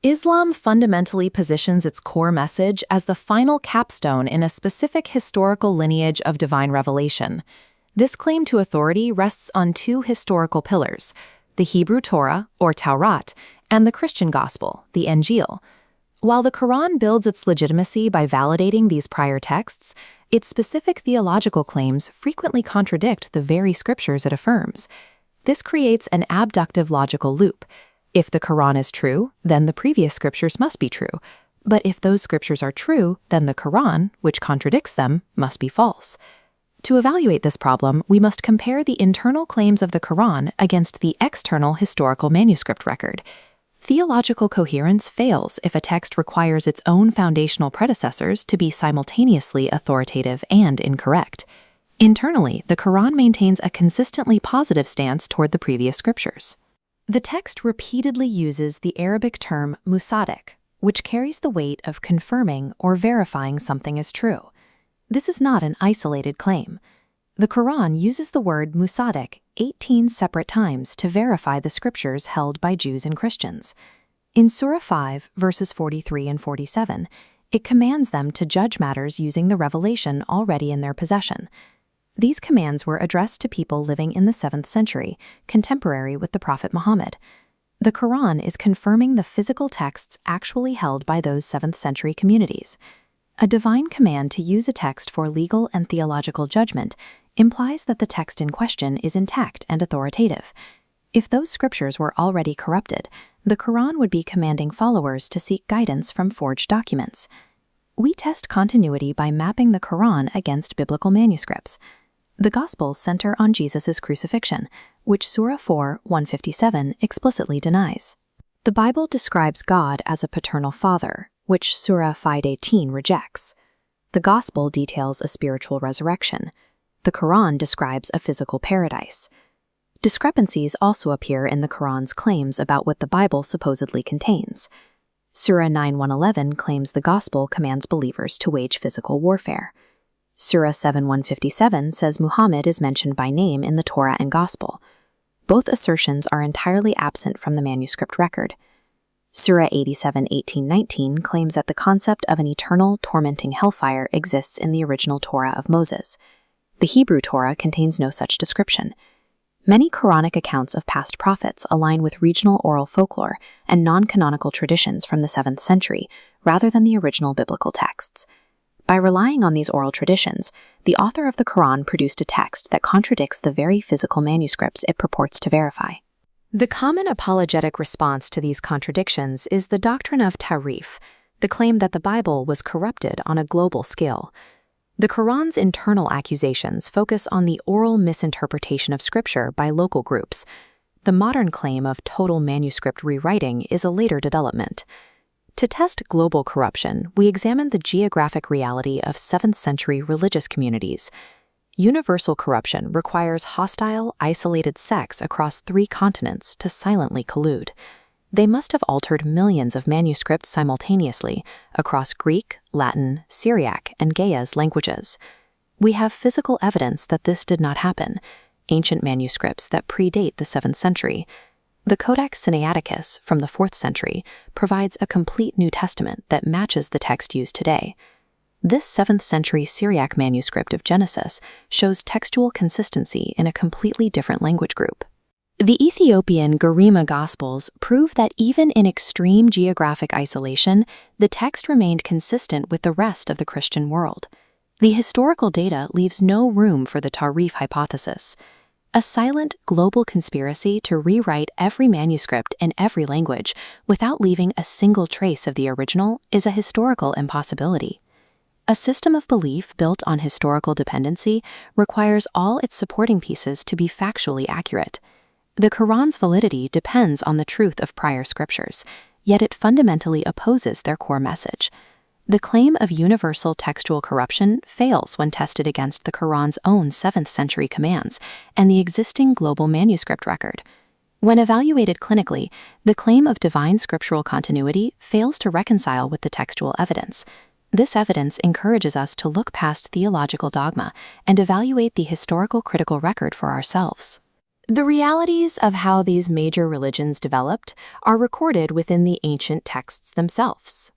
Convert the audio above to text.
Islam fundamentally positions its core message as the final capstone in a specific historical lineage of divine revelation. This claim to authority rests on two historical pillars: the Hebrew Torah, or Taurat, and the Christian Gospel, the Injil. While the Qur'an builds its legitimacy by validating these prior texts, its specific theological claims frequently contradict the very scriptures it affirms. This creates an abductive logical loop. If the Qur'an is true, then the previous scriptures must be true. But if those scriptures are true, then the Qur'an, which contradicts them, must be false. To evaluate this problem, we must compare the internal claims of the Qur'an against the external historical manuscript record. Theological coherence fails if a text requires its own foundational predecessors to be simultaneously authoritative and incorrect. Internally, the Qur'an maintains a consistently positive stance toward the previous scriptures. The text repeatedly uses the Arabic term musaddiq, which carries the weight of confirming or verifying something as true. This is not an isolated claim. The Qur'an uses the word musaddiq 18 separate times to verify the scriptures held by Jews and Christians. In Surah 5, verses 43 and 47, it commands them to judge matters using the revelation already in their possession. These commands were addressed to people living in the 7th century, contemporary with the Prophet Muhammad. The Qur'an is confirming the physical texts actually held by those 7th century communities. A divine command to use a text for legal and theological judgment implies that the text in question is intact and authoritative. If those scriptures were already corrupted, the Qur'an would be commanding followers to seek guidance from forged documents. We test continuity by mapping the Qur'an against biblical manuscripts. The Gospels center on Jesus' crucifixion, which Surah 4, 157 explicitly denies. The Bible describes God as a paternal father, which Surah 5:18 rejects. The Gospel details a spiritual resurrection. The Qur'an describes a physical paradise. Discrepancies also appear in the Qur'an's claims about what the Bible supposedly contains. Surah 9:111 claims the Gospel commands believers to wage physical warfare. Surah 7:157 says Muhammad is mentioned by name in the Torah and Gospel. Both assertions are entirely absent from the manuscript record. Surah 87:18-19 claims that the concept of an eternal, tormenting hellfire exists in the original Torah of Moses. The Hebrew Torah contains no such description. Many Quranic accounts of past prophets align with regional oral folklore and non-canonical traditions from the 7th century, rather than the original biblical texts. By relying on these oral traditions, the author of the Qur'an produced a text that contradicts the very physical manuscripts it purports to verify. The common apologetic response to these contradictions is the doctrine of tahrif, the claim that the Bible was corrupted on a global scale. The Qur'an's internal accusations focus on the oral misinterpretation of Scripture by local groups. The modern claim of total manuscript rewriting is a later development. To test global corruption, we examine the geographic reality of 7th century religious communities. Universal corruption requires hostile, isolated sects across 3 continents to silently collude. They must have altered millions of manuscripts simultaneously across Greek, Latin, Syriac, and Gaia's languages. We have physical evidence that this did not happen, ancient manuscripts that predate the 7th century. The Codex Sinaiticus from the 4th century provides a complete New Testament that matches the text used today. This 7th century Syriac manuscript of Genesis shows textual consistency in a completely different language group. The Ethiopian Garima Gospels prove that even in extreme geographic isolation, the text remained consistent with the rest of the Christian world. The historical data leaves no room for the tahrif hypothesis. A silent, global conspiracy to rewrite every manuscript in every language without leaving a single trace of the original is a historical impossibility. A system of belief built on historical dependency requires all its supporting pieces to be factually accurate. The Qur'an's validity depends on the truth of prior scriptures, yet it fundamentally opposes their core message. The claim of universal textual corruption fails when tested against the Qur'an's own 7th century commands and the existing global manuscript record. When evaluated clinically, the claim of divine scriptural continuity fails to reconcile with the textual evidence. This evidence encourages us to look past theological dogma and evaluate the historical critical record for ourselves. The realities of how these major religions developed are recorded within the ancient texts themselves.